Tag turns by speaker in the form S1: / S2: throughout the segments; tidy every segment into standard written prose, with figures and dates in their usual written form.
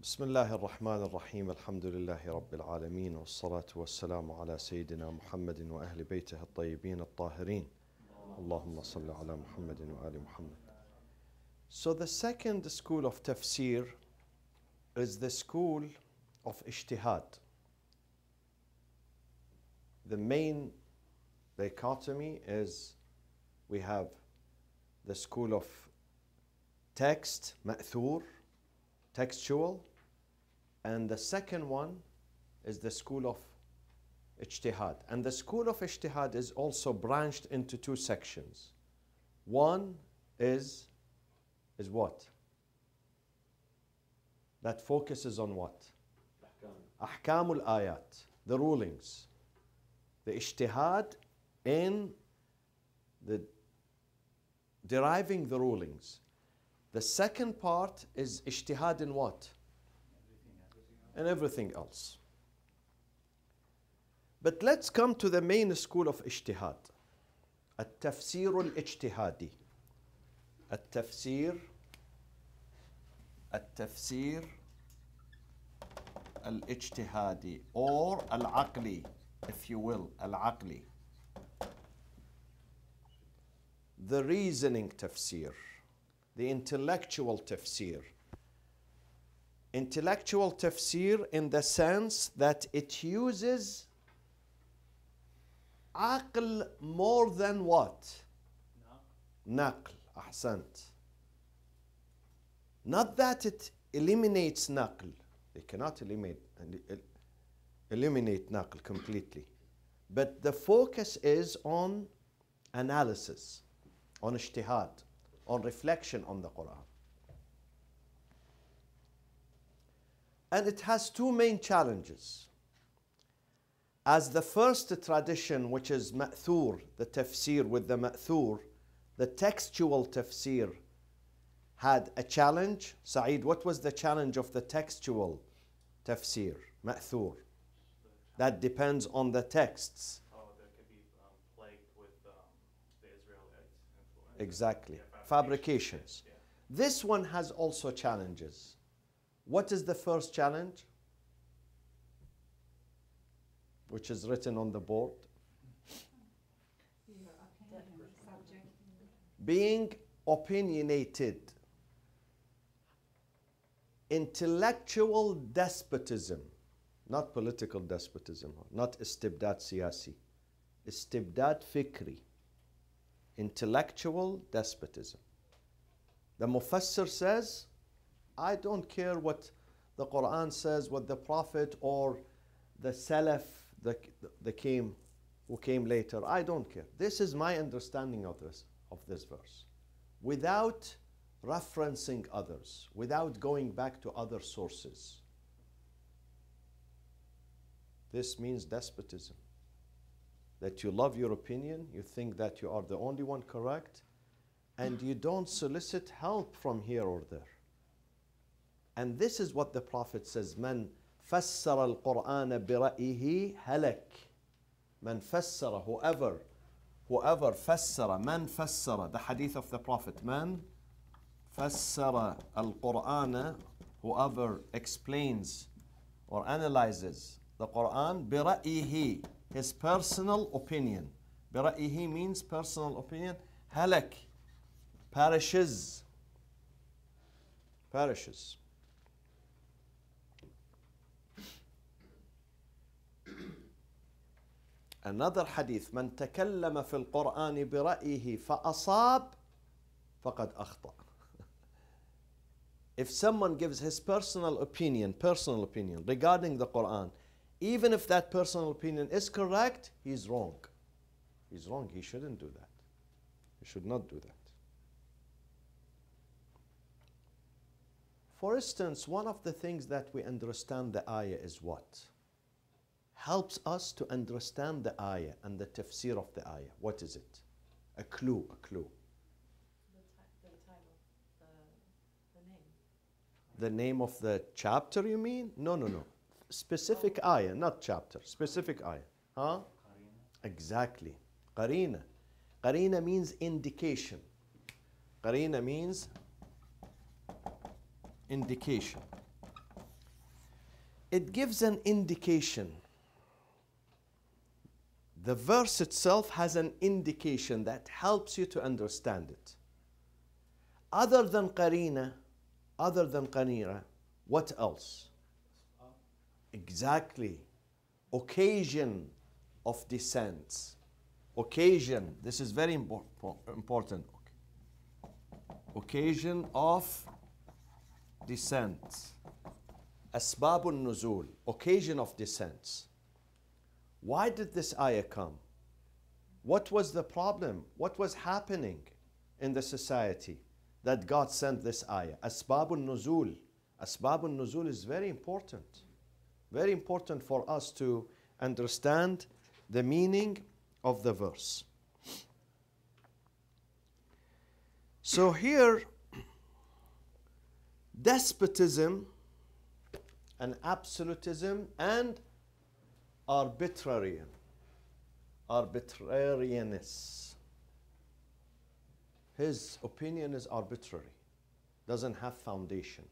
S1: بسم الله الرحمن الرحيم الحمد لله رب العالمين والصلاة والسلام على سيدنا محمد وأهل بيته الطيبين الطاهرين اللهم صل على محمد وآل محمد. So the second school of tafsir is the school of ijtihad. The main dichotomy is we have the school of text, ma'thur, textual, and the second one is the school of ijtihad. And the school of ijtihad is also branched into two sections. One is what? That focuses on what? Ahkamul ayat, the rulings. The ijtihad in the deriving the rulings. The second part is ijtihad in what? And everything else. But let's come to the main school of ijtihad. التفسير الاجتهادي. التفسير الاجتهادي or العقلي, if you will, العقلي. The reasoning tafsir, the intellectual tafsir. Intellectual tafsir in the sense that it uses aql more than what? Naql. Ahsant. Not that it eliminates naql. They cannot eliminate naql completely. But the focus is on analysis, on ijtihad, on reflection on the Quran. And it has two main challenges. As the first tradition, which is ma'thur, the tafsir with the ma'thur, the textual tafsir had a challenge. Saeed, what was the challenge of the textual tafsir, ma'thur? That depends on the texts.
S2: Oh, that could be plagued with the Israelites' influence.
S1: Exactly.
S2: Yeah,
S1: Fabrications.
S2: Yeah.
S1: This one has also challenges. What is the first challenge? Which is written on the board. Being opinionated. Intellectual despotism. Not political despotism. Not istibdad siyasi. Istibdad fikri. Intellectual despotism. The Mufassir says, I don't care what the Quran says, what the Prophet or the Salaf who came later. I don't care. This is my understanding of this verse. Without referencing others, without going back to other sources. This means despotism. That you love your opinion, you think that you are the only one correct, and you don't solicit help from here or there. And this is what the Prophet says, من فسر القرآن برأيه هلك. من فسر, whoever فسر, من فسر, the hadith of the Prophet, من فسر القرآن, whoever explains or analyzes the Quran برأيه, his personal opinion. برأيه means personal opinion. هلك, perishes. Perishes. Another hadith, من تكلم في القرآن برأيه فأصاب فقد أخطأ. If someone gives his personal opinion regarding the Quran, even if that personal opinion is correct, he's wrong. He's wrong. He shouldn't do that. He should not do that. For instance, one of the things that we understand the ayah is what? Helps us to understand the ayah and the tafsir of the ayah. What is it? A clue.
S3: The title, the name.
S1: The name of the chapter, you mean? No. Specific ayah, not chapter. Specific ayah. Huh? Exactly. Qarina. Qarina means indication. Qarina means indication. it gives an indication. The verse itself has an indication that helps you to understand it. Other than qarina, what else? Exactly. Occasion of descent. Occasion, this is very important. Occasion of descent. Asbabun nuzul, occasion of descent. Why did this ayah come? What was the problem? What was happening in the society that God sent this ayah? Asbabun nuzul. Asbabun nuzul is very important. Very important for us to understand the meaning of the verse. So here, despotism and absolutism and arbitrariness. His opinion is arbitrary, doesn't have foundation.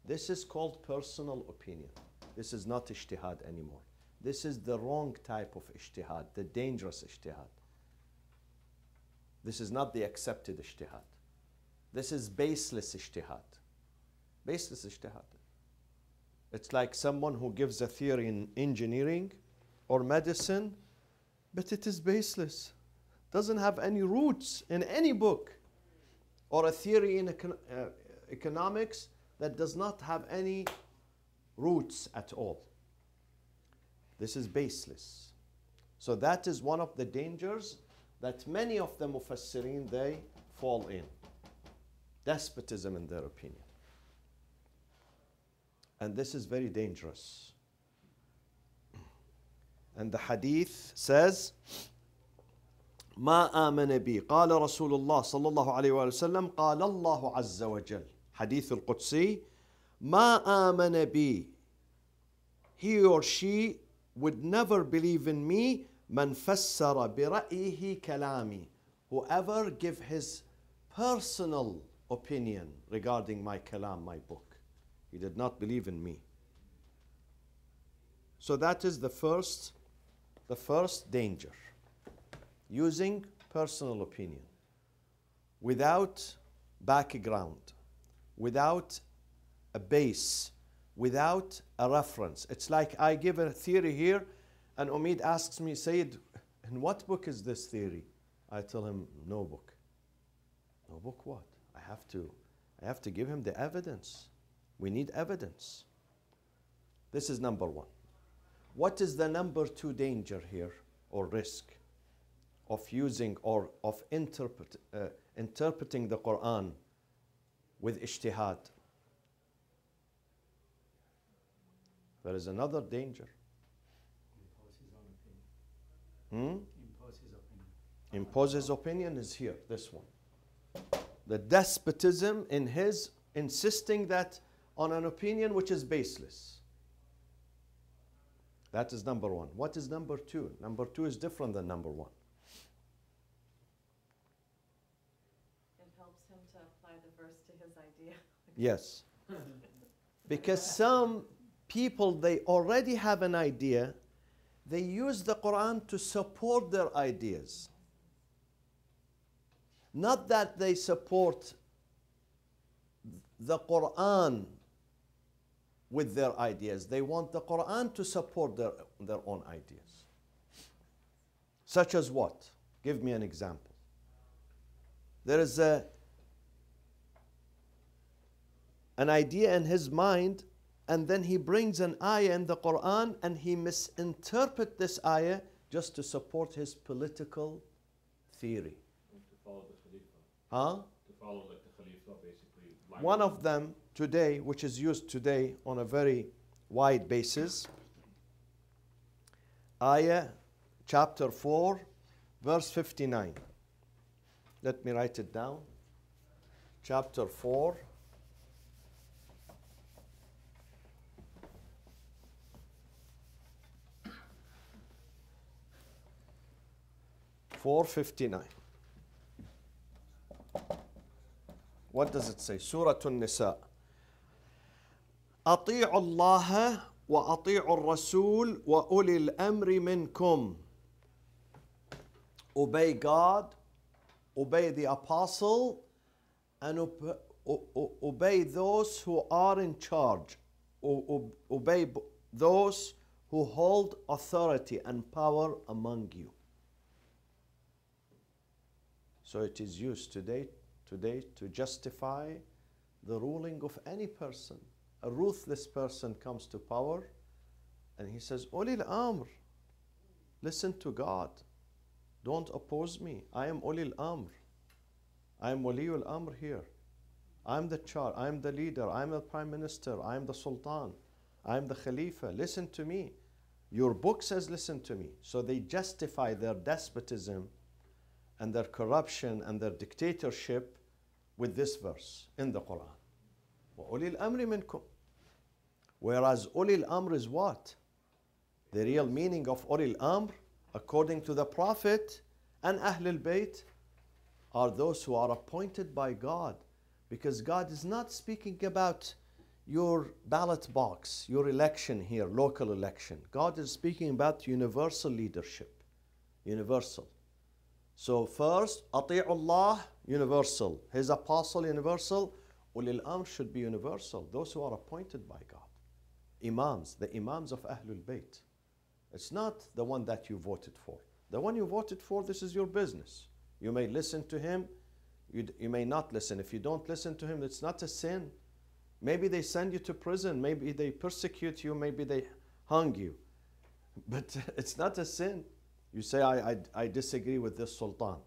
S1: This is called personal opinion. This is not ijtihad anymore. This is the wrong type of ijtihad, the dangerous ijtihad. This is not the accepted ijtihad. This is baseless ijtihad. Baseless ijtihad. It's like someone who gives a theory in engineering or medicine, but it is baseless. Doesn't have any roots in any book. Or a theory in economics that does not have any roots at all. This is baseless. So that is one of the dangers that many of the mufassirin, they fall in. Despotism in their opinion. And this is very dangerous. And the hadith says, ما آمن بي قال رسول الله صلى الله عليه وسلم قال الله عز وجل حديث القدسي ما آمن بي, he or she would never believe in me من فسر برأيه كلامي, whoever give his personal opinion regarding my kalam, my book. He did not believe in me. So that is the first danger. Using personal opinion without background, without a base, without a reference. It's like I give a theory here and Omid asks me, Sayyid, in what book is this theory? I tell him, no book. No book what? I have to give him the evidence. We need evidence. This is number one. What is the number two danger here or risk of using or of interpreting the Quran with ijtihad? There is another danger.
S4: Impose his own opinion. Impose his opinion.
S1: Impose his opinion is here, this one. The despotism in his insisting that on an opinion which is baseless. That is number one. What is number two? Number two is different than number one.
S3: It helps him to apply the verse to his idea.
S1: Yes. Because some people, they already have an idea. They use the Quran to support their ideas. Not that they support the Quran with their ideas. They want the Quran to support their own ideas. Such as what? Give me an example. There is an idea in his mind, and then he brings an ayah in the Quran and he misinterprets this ayah just to support his political theory.
S5: To follow the Khalifa.
S1: Huh?
S5: To follow like the Khalifa, basically.
S1: One of them today, which is used today on a very wide basis, ayah chapter 4, verse 59. Let me write it down. Chapter 4. What does it say? Surah An-Nisa. أطيعوا الله وأطيعوا الرسول وأولي الأمر منكم. Obey God, obey the apostle, and obey those who are in charge. Obey those who hold authority and power among you. So it is used today to justify the ruling of any person. A ruthless person comes to power and he says, Ulil Amr, listen to God. Don't oppose me. I am Ulil Amr. I am Waliul Amr here. I am the charge. I am the leader. I am the prime minister. I am the sultan. I am the khalifa. Listen to me. Your book says listen to me. So they justify their despotism and their corruption and their dictatorship with this verse in the Quran. وَأُولِي الْأَمْرِ مِنْكُمْ. Whereas Ulil Amr is what? The real meaning of Ulil Amr, according to the Prophet and Ahlul Bayt, are those who are appointed by God. Because God is not speaking about your ballot box, your election here, local election. God is speaking about universal leadership. Universal. So first, أطيعوا Allah, universal. His apostle, universal. Ulil Amr should be universal. Those who are appointed by God. Imams, the Imams of Ahlul Bayt. It's not the one that you voted for. The one you voted for, this is your business. You may listen to him, you may not listen. If you don't listen to him, it's not a sin. Maybe they send you to prison, maybe they persecute you, maybe they hung you. But it's not a sin. You say, I disagree with this sultan.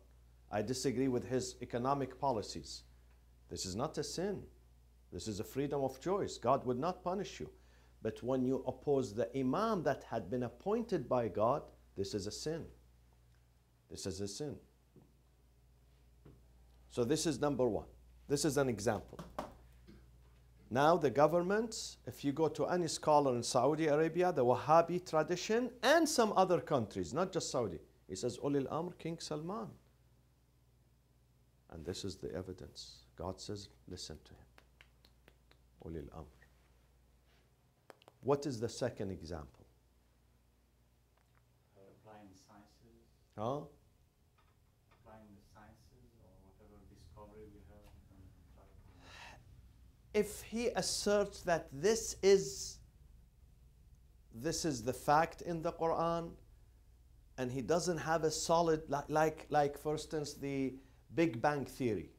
S1: I disagree with his economic policies. This is not a sin. This is a freedom of choice. God would not punish you. But when you oppose the imam that had been appointed by God, this is a sin. This is a sin. So this is number one. This is an example. Now the government, if you go to any scholar in Saudi Arabia, the Wahhabi tradition, and some other countries, not just Saudi, he says, Ulil Amr, King Salman. And this is the evidence. God says, listen to him. Ulil Amr. What is the second example?
S4: Applying the sciences.
S1: Huh?
S4: Applying the sciences or whatever discovery we have.
S1: If he asserts that this is the fact in the Quran, and he doesn't have a solid, like for instance, the Big Bang Theory.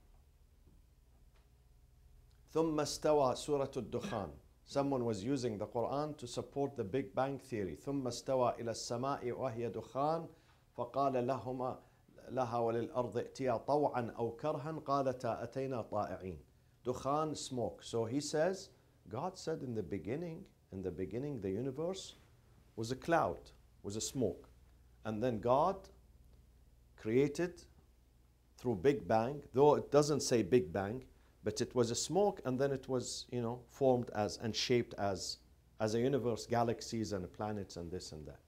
S1: ثم استوى سورة الدخان. Someone was using the Quran to support the Big Bang Theory. ثم استوى إلى السماء وهي دخان فقال لها وللأرض ائتيا طوعا أو كرها قالتا أتينا طائعين. Dukhan, smoke. So he says, God said in the beginning, the universe was a cloud, was a smoke. And then God created through Big Bang, though it doesn't say Big Bang, but it was a smoke, and then it was, formed as and shaped as a universe, galaxies and planets and this and that.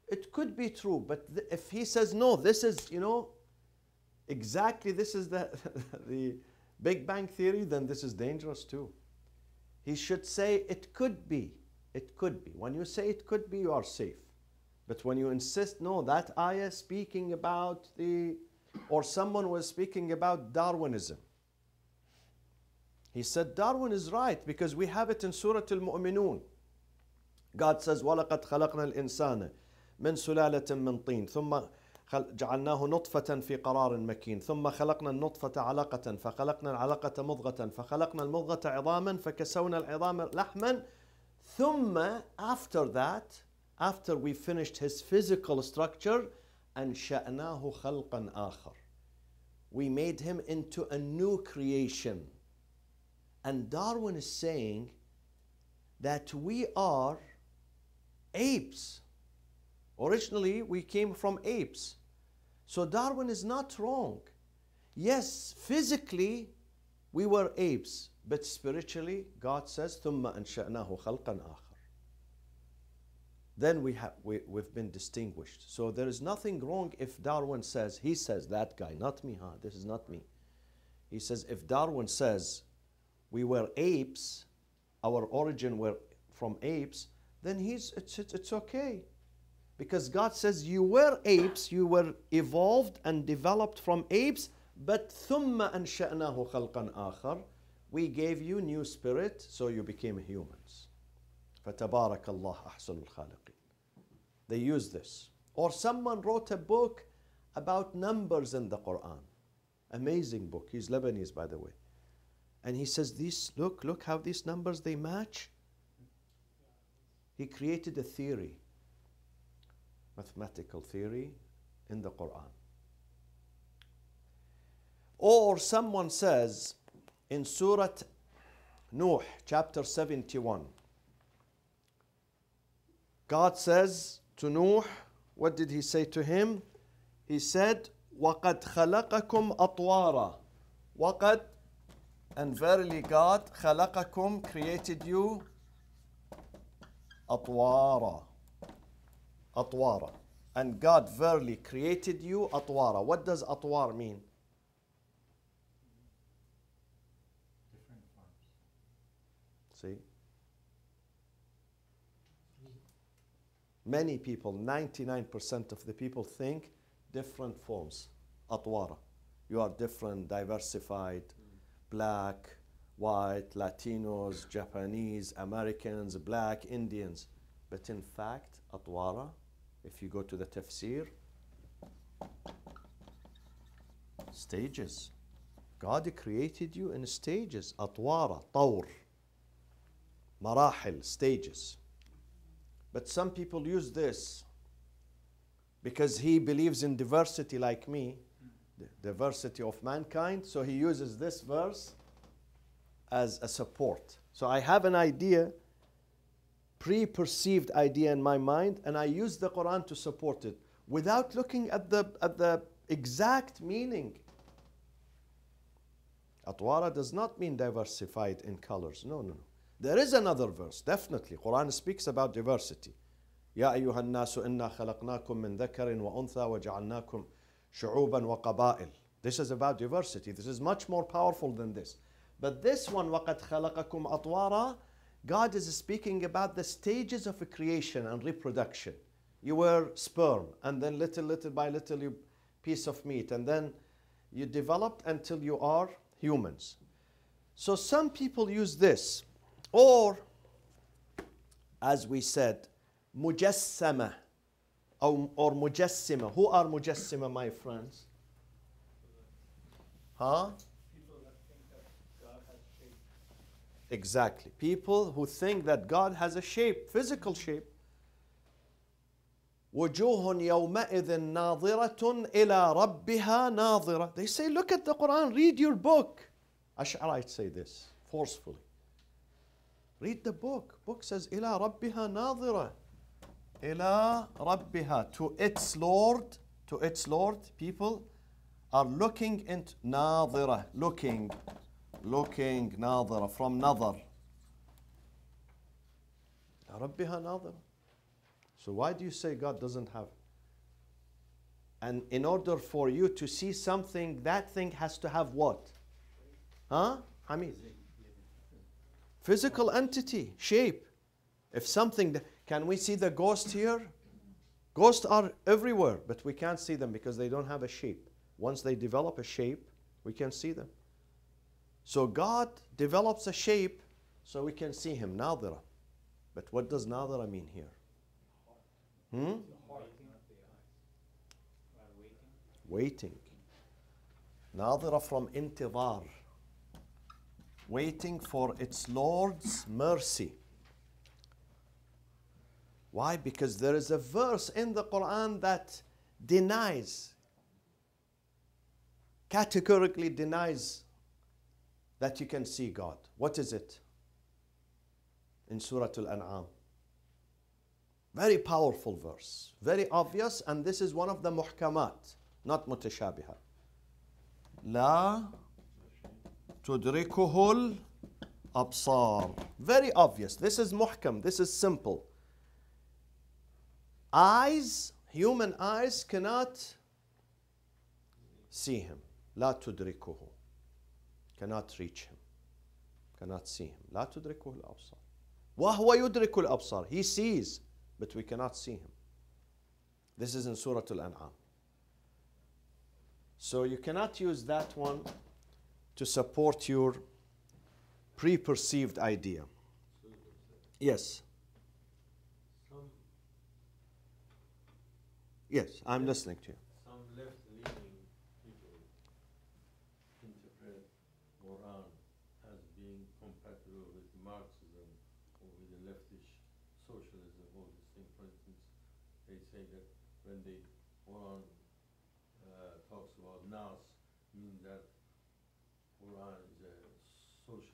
S1: It could be true, but if he says, no, this is, exactly this is the Big Bang Theory, then this is dangerous too. He should say it could be. It could be. When you say it could be, you are safe. But when you insist, no, that ayah speaking about or someone was speaking about Darwinism. He said Darwin is right because we have it in Surah Al-Mu'minun. God says, وَلَقَدْ خَلَقْنَا الْإِنسَانَ مِنْ سُلَالَةٍ مِنْ طِينٍ ثُمَّ جعلناه نطفة في قرار مكين ثم خلقنا النطفة علقة فخلقنا العلقة مضغة فخلقنا المضغة عظاما فكسونا العظام لحما ثم after that, after we finished his physical structure, أنشأناه خلقا آخر. We made him into a new creation. And Darwin is saying that we are apes. Originally, we came from apes. So Darwin is not wrong. Yes, physically, we were apes. But spiritually, God says, ثُمَّ أَنشَأْنَاهُ خَلْقًا آخَرَ. Then we've been distinguished. So there is nothing wrong if Darwin says, he says, that guy, not me, this is not me. He says, if Darwin says, we were apes, our origin were from apes, then it's okay. Because God says you were apes, you were evolved and developed from apes, but ثُمَّ أَنشَأْنَاهُ خَلْقًا آخَرَ. We gave you new spirit, so you became humans. فَتَبَارَكَ اللَّهُ أَحْسَنُ الْخَالِقِينَ. They use this. Or someone wrote a book about numbers in the Quran. Amazing book. He's Lebanese, by the way. And he says, look how these numbers, they match. He created a theory, mathematical theory in the Quran. Or someone says in Surah Nuh, chapter 71, God says to Nuh, what did he say to him? He said, وَقَدْ خَلَقَكُمْ أَطْوَارًا. وَقَدْ, and verily God, خَلَقَكُمْ, created you, أَطْوَارًا. أَطْوَارًا. And God verily created you, أَطْوَارًا. What does أطوار mean?
S4: Different forms.
S1: See? Many people, 99% of the people think different forms. Atwara. You are different, diversified, black, white, Latinos, Japanese, Americans, black, Indians. But in fact, Atwara, if you go to the tafsir, stages. God created you in stages. Atwara, tawr, marahil, stages. But some people use this because he believes in diversity like me, the diversity of mankind, so he uses this verse as a support. So I have an idea, pre-perceived idea in my mind, and I use the Quran to support it without looking at the exact meaning. Atwara does not mean diversified in colors. No, no, no. There is another verse, definitely. Quran speaks about diversity. يا أيها الناس إنا خلقناكم من ذكر وأنثى وجعلناكم شعوبا وقبائل. This is about diversity. This is much more powerful than this. But this one, وَقَدْ خَلَقَكُمْ أَطْوَارًا, God is speaking about the stages of creation and reproduction. You were sperm, and then little by little you piece of meat, and then you developed until you are humans. So some people use this. Or, as we said, mujassama or mujassima. Who are mujassima, my friends? Huh?
S5: People that think that God has shape.
S1: Exactly. People who think that God has a shape, physical shape. وجوه يومئذ ناظرة إلى ربها ناظرة. They say, look at the Quran, read your book. Ash'arites say this forcefully. Read the book. Book says, إلى ربها ناظرة. إلى ربها. To its Lord, people are looking into ناظرة, looking, ناظرة, from نظر. إلى ربها ناظرة. So why do you say God doesn't have? And in order for you to see something, that thing has to have what? Huh? Hamid? Physical entity, shape. If something, can we see the ghost here? Ghosts are everywhere, but we can't see them because they don't have a shape. Once they develop a shape, we can see them. So God develops a shape so we can see him, nadira. But what does nadira mean here? Waiting. Nadira from intidar. Waiting for its Lord's mercy. Why? Because there is a verse in the Quran that denies, categorically denies that you can see God. What is it? In Surah Al-An'am. Very powerful verse, very obvious, and this is one of the muhkamat, not mutashabihat. La tudrikuhul absar. Very obvious. This is muhkam. This is simple. Eyes, human eyes cannot see him. La tudrikuhu. Cannot reach him. Cannot see him. La tudrikuhul absar. وَهُوَ يُدْرِكُ الْأَبْصَارِ. He sees, but we cannot see him. This is in Surah Al-An'am. So you cannot use that one to support your pre-perceived idea. Yes. Yes, I'm listening to you.
S6: Some left-leaning people interpret Quran as being compatible with Marxism or with the leftish socialism, all these things. For instance, they say that when the Quran talks about Nas, means that Quran is a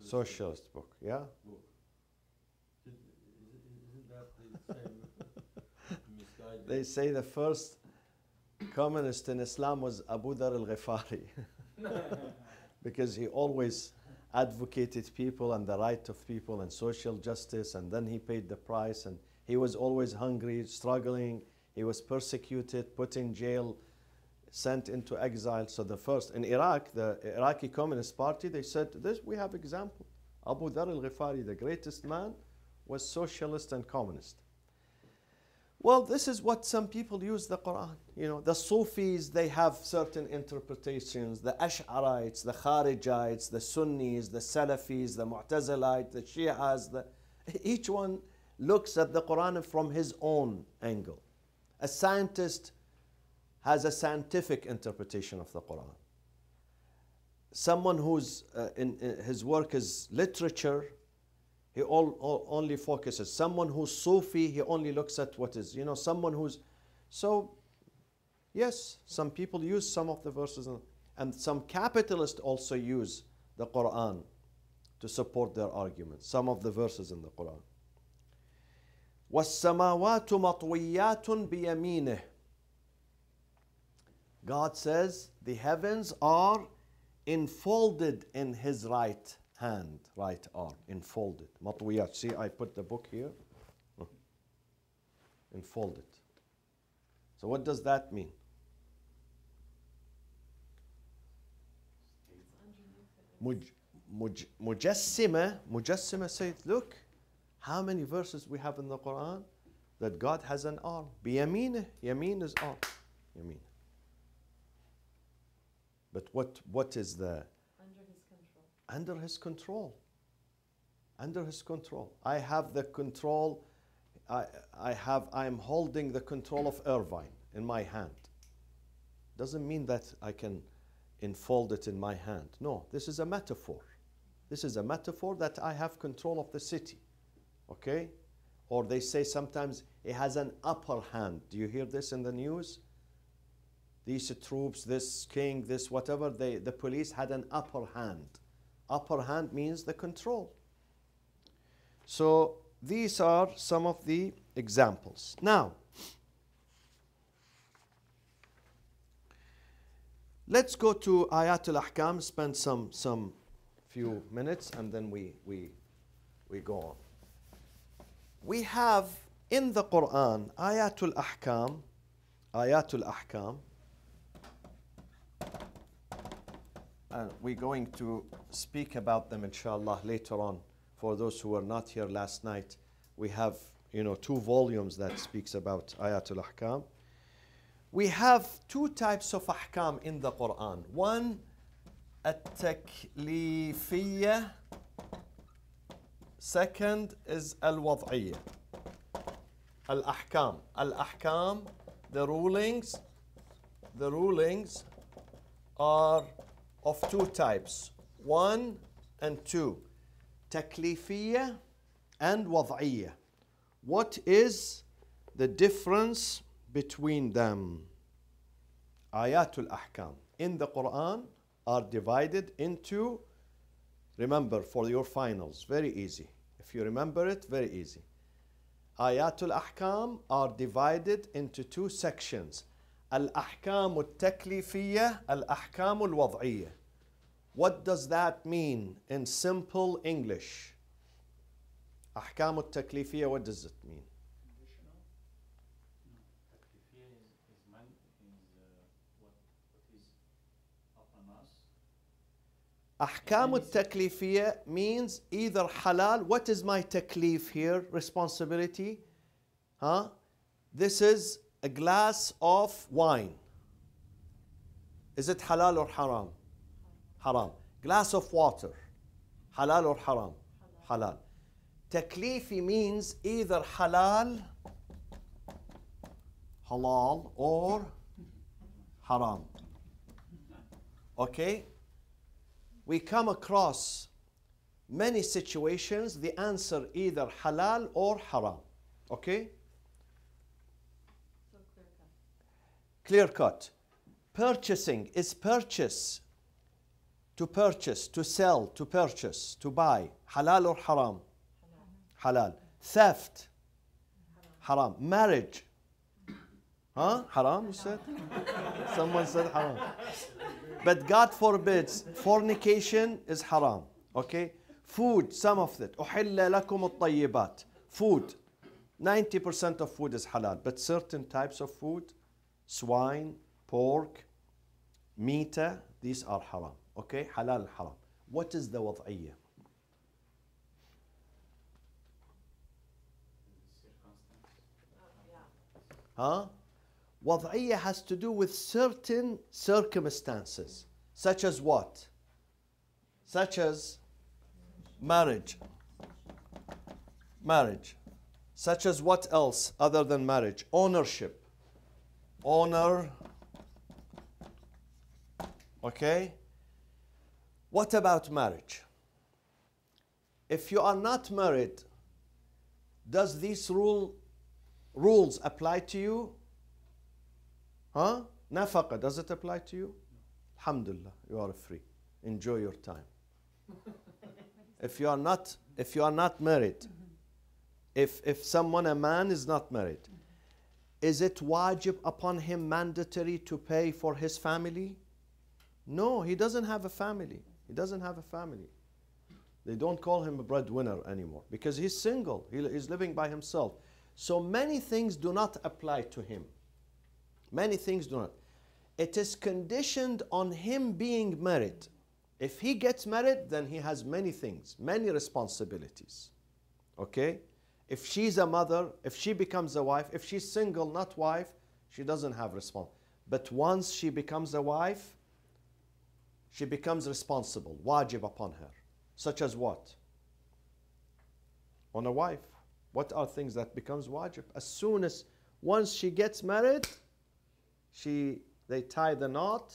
S1: Socialist book, yeah?
S6: book. Isn't that the same misguided?
S1: They say the first communist in Islam was Abu Dhar al-Ghifari because he always advocated people and the right of people and social justice, and then he paid the price, and he was always hungry, struggling, he was persecuted, put in jail, sent into exile. So the first, in Iraq, the Iraqi Communist Party, they said, this, we have example. Abu Dhar al-Ghifari, the greatest man, was socialist and communist. Well, this is what some people use the Quran. You know, the Sufis, they have certain interpretations. The Ash'arites, the Kharijites, the Sunnis, the Salafis, the Mu'tazilites, the Shi'as. Each one looks at the Quran from his own angle. A scientist has a scientific interpretation of the Quran. Someone whose his work is literature, he only focuses. Someone who's Sufi, he only looks at what is, someone who's... So, yes, some people use some of the verses, and some capitalists also use the Quran to support their arguments, some of the verses in the Quran. وَالسَّمَاوَاتُ مَطْوِيَّاتٌ بِيَمِينِهِ. God says the heavens are enfolded in his right hand, right arm, enfolded. Matwiyat. See, I put the book here. Enfolded. So what does that mean? Mujassima said, look, how many verses we have in the Quran that God has an arm. Biyameen, yameen is arm. Yameen. But what is the... Under his control. Under his control. I have the control. I am holding the control of Irvine in my hand. Doesn't mean that I can enfold it in my hand. No, this is a metaphor. This is a metaphor that I have control of the city. Okay? Or they say sometimes it has an upper hand. Do you hear this in the news? These troops, this king, this whatever, the police had an upper hand. Upper hand means the control. So these are some of the examples. Now, let's go to Ayat al-Ahkam, spend some few minutes, and then we go on. We have in the Quran Ayat al-Ahkam, and we're going to speak about them inshallah later on. For those who were not here last night, we have 2 volumes that speaks about Ayatul Ahkam. We have 2 types of ahkam in the Quran. One, at-taklifiyya. Second is al-wad'iyya. Al-ahkam. Al-ahkam, the rulings are of 2 types, 1 and 2, taklifiyya and wad'iyya. What is the difference between them? Ayatul Ahkam in the Quran are divided into, remember for your finals, very easy. If you remember it, very easy. Ayatul Ahkam are divided into 2 sections. Al-Ahkam al-Taklifiyya, Al-Ahkam al-Wad'iyya. What does that mean in simple English? Ahkam al-Taklifiyya, what does it mean?
S5: Conditional? No. Taklifiyya is what is upon us.
S1: أحكام التكليفية means either halal. What is my taklif here? Responsibility. Huh? This is a glass of wine. Is it halal or haram? Haram. Glass of water. Halal or haram? Halal. Taklifi means either halal or haram. Okay? We come across many situations, the answer either halal or haram. Okay?
S3: So
S1: Clear
S3: clear cut.
S1: cut. Purchasing is purchase, to sell, to purchase, to buy. Halal or haram? Halal. Theft? Haram. Marriage? Huh? Haram, you said? Someone said haram. But God forbids, fornication is haram. Okay? Food, some of it. أُحِلَّ لَكُمُ الطَّيِّبَاتِ. Food. 90% of food is halal. But certain types of food, swine, pork, meat, these are haram. Okay? Halal and haram. What is the وضعية?
S3: Yeah.
S1: Huh? وضعية has to do with certain circumstances. Such as what? Such as marriage. Marriage. Such as what else other than marriage? Ownership. Owner. Okay? What about marriage? If you are not married, does these rules apply to you? Huh? Nafaqa, does it apply to you? Alhamdulillah, you are free. Enjoy your time. If you are not married, if someone, a man is not married, is it wajib upon him, mandatory to pay for his family? No, he doesn't have a family. He doesn't have a family. They don't call him a breadwinner anymore because he's single. He's living by himself. So many things do not apply to him. Many things do not. It is conditioned on him being married. If he gets married, then he has many things, many responsibilities. Okay? If she's a mother, if she becomes a wife, if she's single, not wife, she doesn't have responsibility. But once she becomes a wife, she becomes responsible, wajib upon her. Such as what? On a wife. What are things that becomes wajib? As soon as, once she gets married, they tie the knot,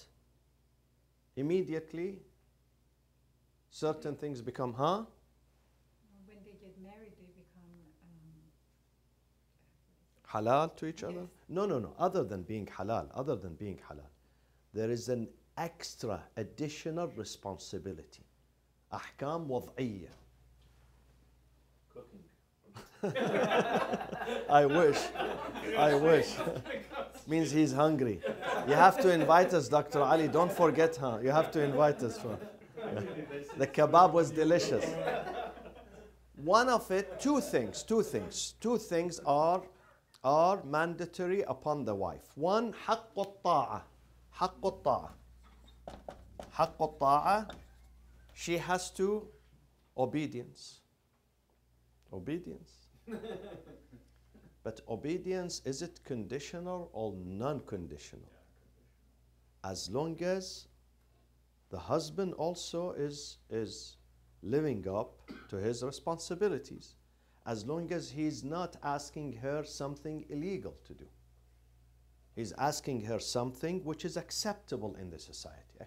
S1: immediately certain things become, huh?
S7: When they get married, they become
S1: Halal to each other?
S7: Yes.
S1: No. Other than being halal, there is an extra, additional responsibility. Ahkam wad'iyya.
S6: Cooking.
S1: I wish. Means he's hungry. You have to invite us, Dr. Ali. Don't forget, huh? You have to invite us. The kebab was delicious. One of it, two things are mandatory upon the wife. One, حق الطاعة. She has to obedience. But obedience, is it conditional or non-conditional? As long as the husband also is living up to his responsibilities. As long as he's not asking her something illegal to do. He's asking her something which is acceptable in the society.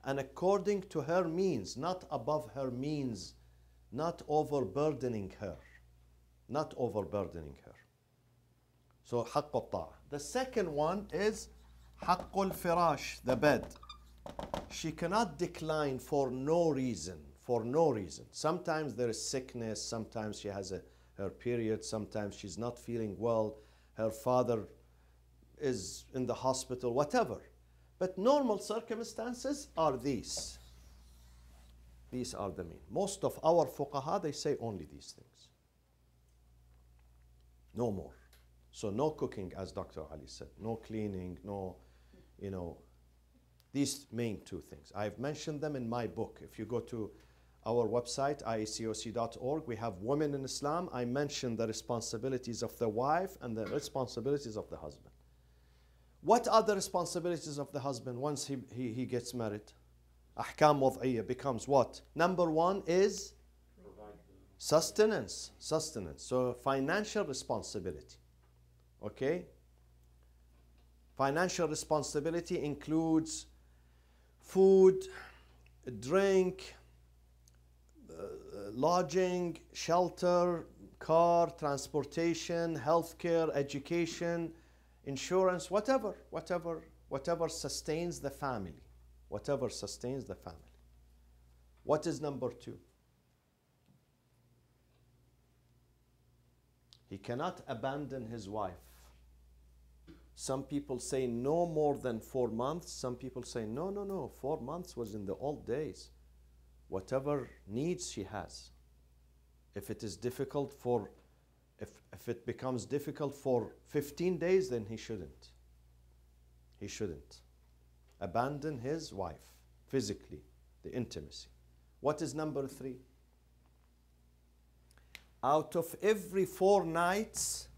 S1: And according to her means, not above her means, not overburdening her. So حق الطاعة. The second one is حق الفراش, the bed. She cannot decline for no reason. Sometimes there is sickness, sometimes she has her period, sometimes she's not feeling well, her father is in the hospital, whatever. But normal circumstances are these. These are the main. Most of our fuqaha, they say only these things. No more. So no cooking, as Dr. Ali said. No cleaning, no, These main two things. I've mentioned them in my book. If you go to our website, iecoc.org, we have Women in Islam. I mentioned the responsibilities of the wife and the responsibilities of the husband. What are the responsibilities of the husband once he gets married? Ahkam wad'iyya becomes what? Number one is sustenance. Sustenance. So financial responsibility. Okay? Financial responsibility includes food, drink, lodging, shelter, car, transportation, healthcare, education, insurance, whatever sustains the family. Whatever sustains the family. What is number two? He cannot abandon his wife. Some people say no more than 4 months. Some people say no, 4 months was in the old days. Whatever needs she has. If it is difficult for, if it becomes difficult for 15 days, then he shouldn't. He shouldn't abandon his wife physically, the intimacy. What is number three? Out of every 4 nights,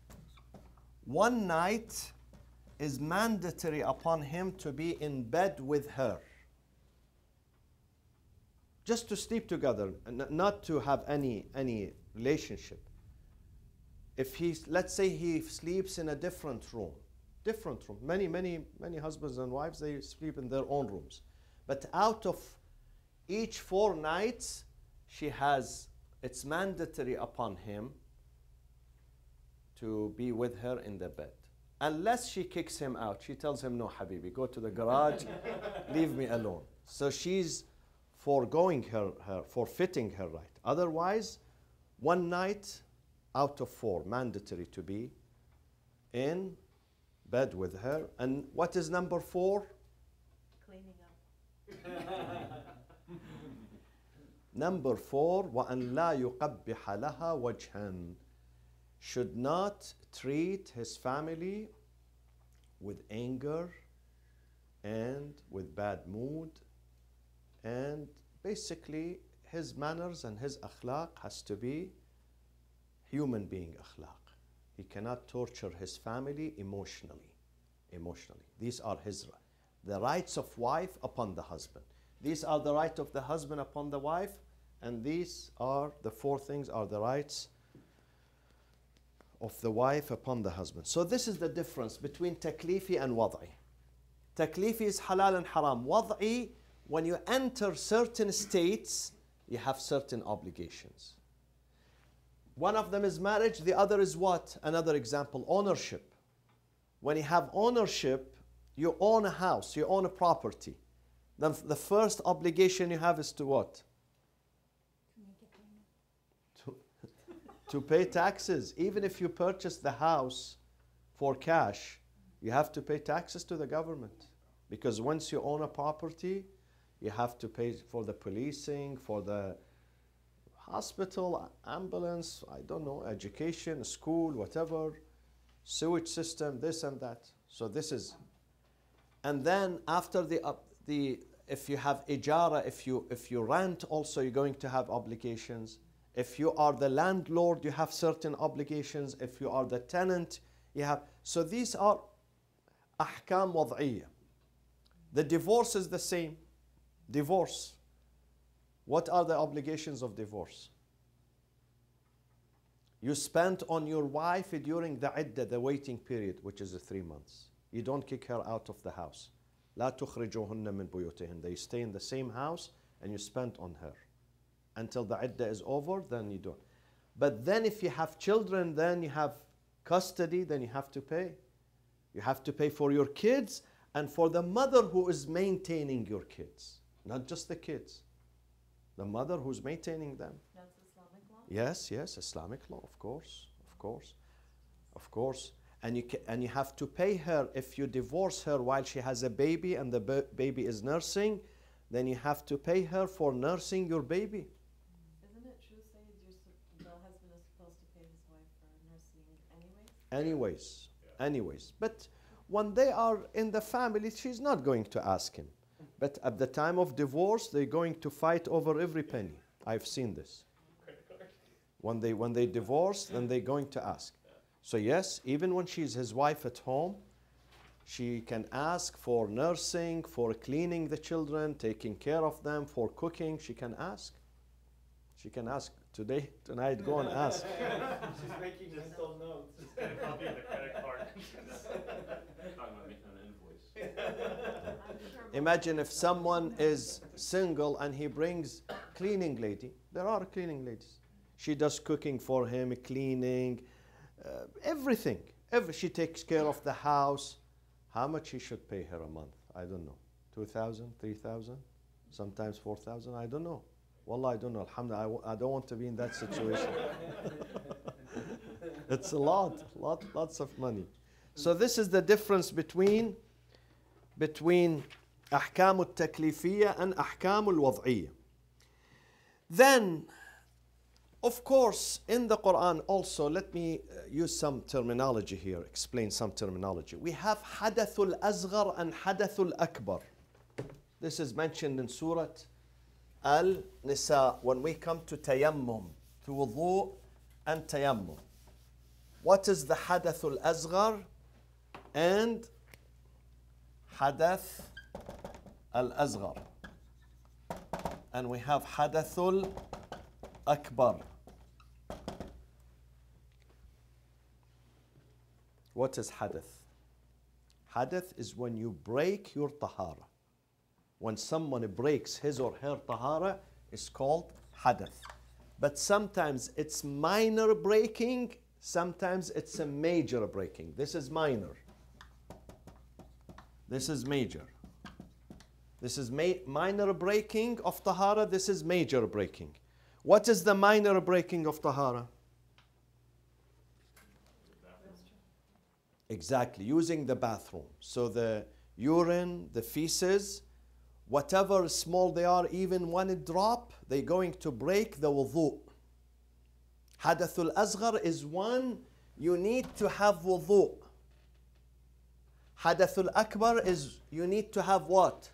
S1: 1 night is mandatory upon him to be in bed with her. Just to sleep together, not to have any relationship. If let's say he sleeps in a different room. Many husbands and wives, they sleep in their own rooms. But out of each 4 nights, it's mandatory upon him to be with her in the bed. Unless she kicks him out. She tells him, no, Habibi, go to the garage, leave me alone. So she's forfeiting her right. Otherwise, 1 night out of 4, mandatory to be in bed with her. And what is number 4?
S3: Cleaning up.
S1: Number 4, وَأَنْ لَا يُقَبِّحَ لَهَا وَجْهًا. Should not treat his family with anger and with bad mood, and basically his manners and his akhlaq has to be human being akhlaq. He cannot torture his family emotionally. These are the rights of wife upon the husband. These are the right of the husband upon the wife, and these are the 4 things are the rights of the wife upon the husband. So this is the difference between taklifi and wad'i. Taklifi is halal and haram. Wad'i, when you enter certain states, you have certain obligations. One of them is marriage, the other is what? Another example, ownership. When you have ownership, you own a house, you own a property. Then the first obligation you have is to what? To pay taxes. Even if you purchase the house for cash, you have to pay taxes to the government. Because once you own a property, you have to pay for the policing, for the hospital, ambulance, I don't know, education, school, whatever, sewage system, this and that. So this is, and then after if you have ijara, if you rent also, you're going to have obligations. If you are the landlord, you have certain obligations. If you are the tenant, you have. So these are ahkam wad'iyya. The divorce is the same. Divorce. What are the obligations of divorce? You spent on your wife during the iddah, the waiting period, which is 3 months. You don't kick her out of the house. لا تخرجوهن من بيوتهن. They stay in the same house and you spend on her. Until the iddah is over, then you don't. But then if you have children, then you have custody, then you have to pay. You have to pay for your kids and for the mother who is maintaining your kids. Not just the kids. The mother who's maintaining them.
S3: That's Islamic law?
S1: Yes, Islamic law, of course. And you have to pay her if you divorce her while she has a baby and the baby is nursing, then you have to pay her for nursing your baby.
S3: Isn't it true, say the husband is supposed to pay his wife for nursing anyways?
S1: Anyways. But when they are in the family, she's not going to ask him. But at the time of divorce, they're going to fight over every penny. I've seen this. When they divorce, then they're going to ask. So yes, even when she's his wife at home, she can ask for nursing, for cleaning the children, taking care of them, for cooking. She can ask. She can ask today, tonight, go and ask.
S5: She's making
S2: Just
S5: mental notes.
S2: Just get a copy of the credit card. Talking about making an invoice.
S3: I'm sure
S1: Imagine if someone is single and he brings cleaning lady. There are cleaning ladies. She does cooking for him, cleaning, everything. She takes care of the house. How much he should pay her a month? I don't know. 2,000, 3,000, sometimes 4,000. I don't know. Wallah, I don't know. Alhamdulillah, I don't want to be in that situation. It's a lots of money. So this is the difference between أحكام التكليفية and أحكام الوضعية. Then, of course, in the Quran also, let me use some terminology here, explain some terminology. We have حدث الأصغر and حدث الأكبر. This is mentioned in Surah Al-Nisa when we come to tayammum, to wudu and tayammum. What is the حدث الأصغر and حدث الأصغر? And we have حدث الأكبر. What is حدث? حدث is when you break your tahara. When someone breaks his or her tahara, it's called حدث. But sometimes it's minor breaking, sometimes it's a major breaking. This is minor. This is major. This is minor breaking of tahara, this is major breaking. What is the minor breaking of tahara? Exactly, using the bathroom. So the urine, the feces, whatever small they are, even one drop, they're going to break the wudu. Hadathul asghar is one you need to have wudu. Hadathul akbar is you need to have what?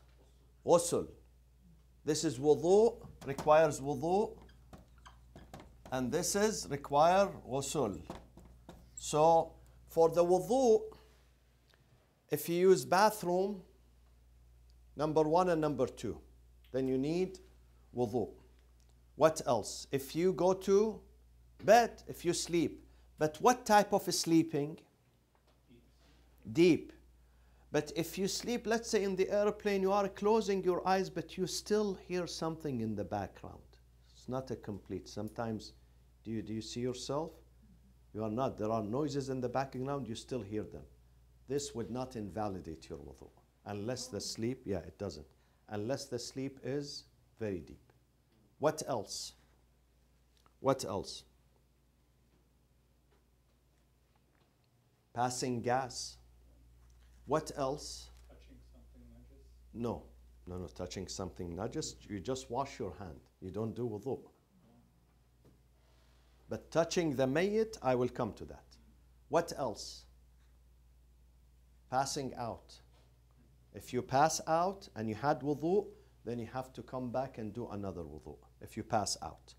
S1: Ghusl. This is wudu, requires wudu. And this is require ghusl. So for the wudu, if you use bathroom, number 1 and number 2, then you need wudu. What else? If you go to bed, if you sleep, but what type of sleeping? Deep. But if you sleep, let's say in the airplane, you are closing your eyes, but you still hear something in the background. It's not a complete. Sometimes, do you see yourself? You are not. There are noises in the background, you still hear them. This would not invalidate your wudu. Unless the sleep, yeah, it doesn't. Unless the sleep is very deep. What else? What else? Passing gas. What else?
S5: Touching something najis.
S1: No. Touching something najis, you just wash your hand. You don't do wudu. But touching the mayyit, I will come to that. What else? Passing out. If you pass out and you had wudu, then you have to come back and do another wudu. If you pass out.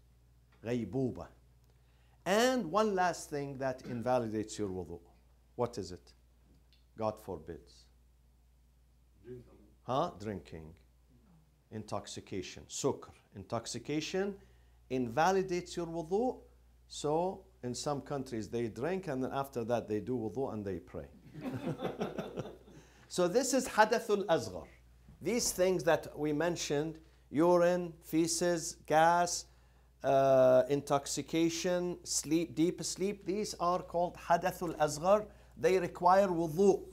S1: Ghaybuba. And one last thing that invalidates your wudu. What is it? God forbids. Drinking. Intoxication. Sukr. Intoxication invalidates your wudu. So in some countries they drink and then after that they do wudu and they pray. So this is hadathul asghar. These things that we mentioned, urine, feces, gas, intoxication, sleep, deep sleep, these are called hadathul asghar. They require wudu.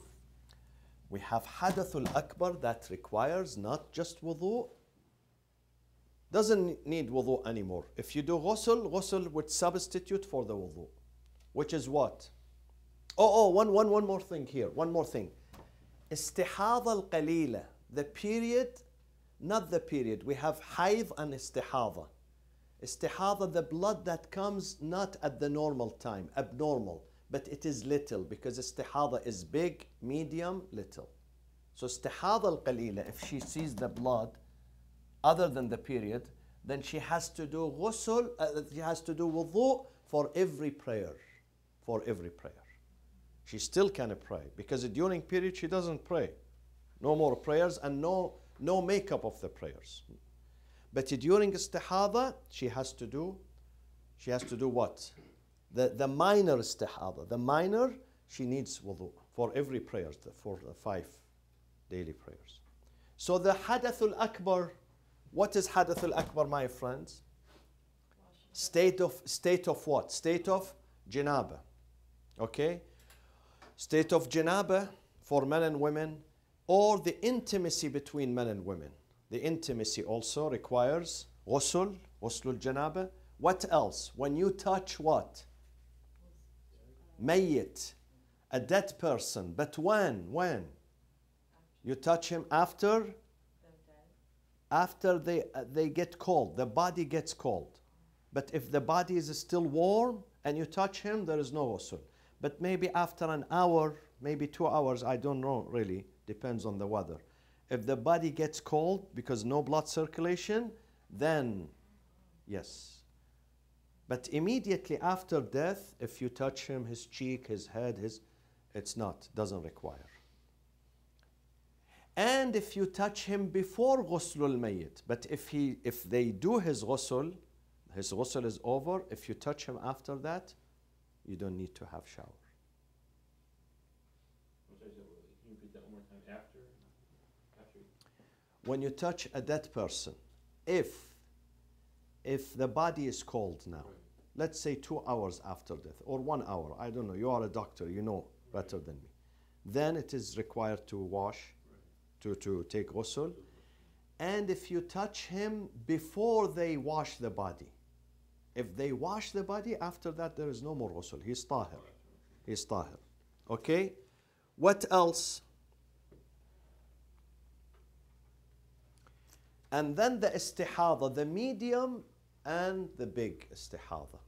S1: We have hadathul akbar that requires not just wudu. Doesn't need wudu anymore. If you do ghusl would substitute for the wudu. Which is what? One more thing here. One more thing. Istihada al-qalila. The period, not the period. We have hayd and istihada. Istihada, the blood that comes not at the normal time, abnormal, but it is little because istihada is big, medium, little. So istihada al-qalila, if she sees the blood other than the period, then she has to do ghusl, she has to do wudu for every prayer. For every prayer. She still can pray because during period she doesn't pray. No more prayers and no makeup of the prayers. But during istihada, she has to do what? The minor istihada. The minor, she needs wudu for every prayer, for the 5 daily prayers. So the hadathul akbar, what is hadathul akbar, my friends? State of what? State of janaba. Okay? State of janaba for men and women, or the intimacy between men and women. The intimacy also requires ghusl janaba. What else? When you touch what? Mayyit, a dead person. But when? You touch him after they get cold. The body gets cold. But if the body is still warm and you touch him, there is no ghusl. But maybe after an hour, maybe 2 hours, I don't know really, depends on the weather. If the body gets cold because no blood circulation, then yes. But immediately after death, if you touch him, his cheek, his head, doesn't require. And if you touch him before ghuslul mayyit, but if they do his ghusl is over. If you touch him after that, you don't need to have shower.
S2: Can you repeat that one more time? After?
S1: When you touch a dead person, if the body is cold now, let's say 2 hours after death or 1 hour, I don't know, you are a doctor, you know better than me, then it is required to wash, to take ghusl. And if you touch him before they wash the body, if they wash the body, after that there is no more ghusl. He's tahir. Okay? What else? And then the istihada, the medium and the big istihada,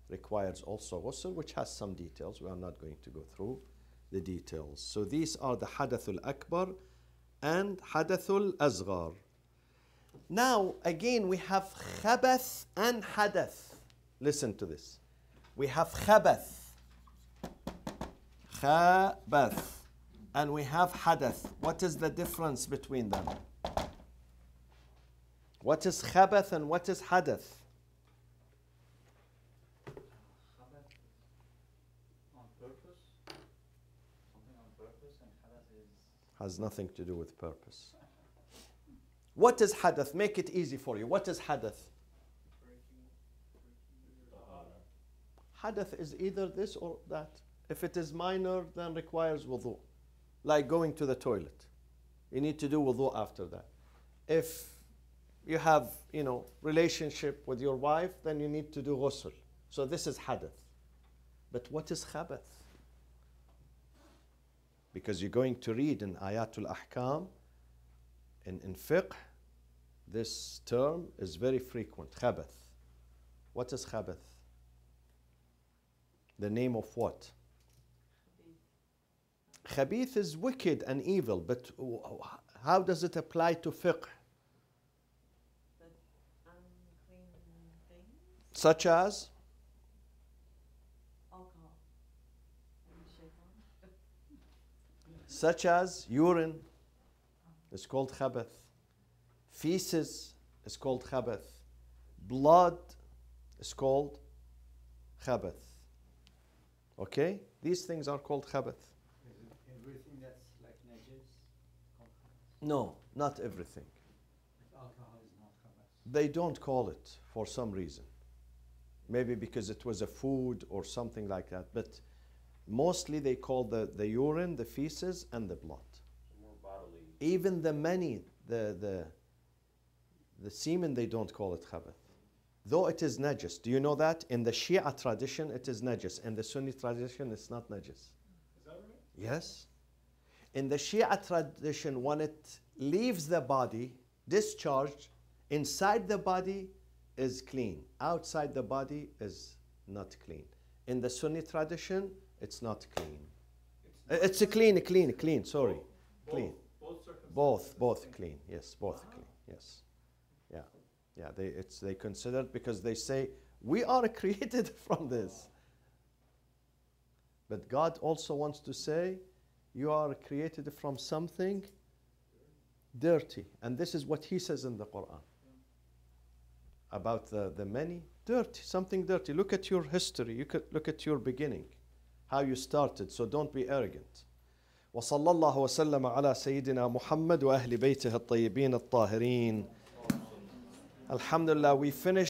S1: requires also ghusl, which has some details. We are not going to go through the details. So these are the hadathul akbar and hadathul asghar. Now, again, we have khabath and hadath. Listen to this. We have khabath, and we have hadath. What is the difference between them? What is khabath and what is hadath?
S5: Khabath on purpose, something on purpose, and hadath is
S1: Has nothing to do with purpose. What is hadath? Make it easy for you. What is hadath? Hadath is either this or that. If it is minor, then requires wudu. Like going to the toilet. You need to do wudu after that. If you have, relationship with your wife, then you need to do ghusl. So this is hadath. But what is khabath? Because you're going to read in Ayatul Ahkam, in fiqh, this term is very frequent, khabath. What is khabath? The name of what? Khabith is wicked and evil, but how does it apply to fiqh?
S3: The unclean things,
S1: Such as?
S3: alcohol, and shaitan.
S1: Such as urine is called khabath. Feces is called khabath. Blood is called khabath. Okay? These things are called khabath.
S4: Everything that's like najis, called khabath.
S1: No, not everything.
S4: Like alcohol is not khabath.
S1: They don't call it for some reason. Maybe because it was a food or something like that. But mostly they call the urine, the feces, and the blood.
S2: More bodily.
S1: Even the semen, they don't call it khabath. Though it is najis. Do you know that? In the Shia tradition, it is najis. In the Sunni tradition, it's not najis.
S5: Is that right?
S1: Yes. In the Shia tradition, when it leaves the body, discharged, inside the body is clean. Outside the body is not clean. In the Sunni tradition, it's not clean. It's a clean, sorry. Clean.
S2: Both
S1: Both clean. Yes, both clean. Yes. Yeah. Yeah, they considered, because they say we are created from this. But God also wants to say you are created from something dirty. And this is what He says in the Quran about the many. Dirty, something dirty. Look at your history. You could look at your beginning, how you started. So don't be arrogant. وصلى الله وسلم على سيدنا محمد وأهل بيته الطيبين الطاهرين. Alhamdulillah, we finished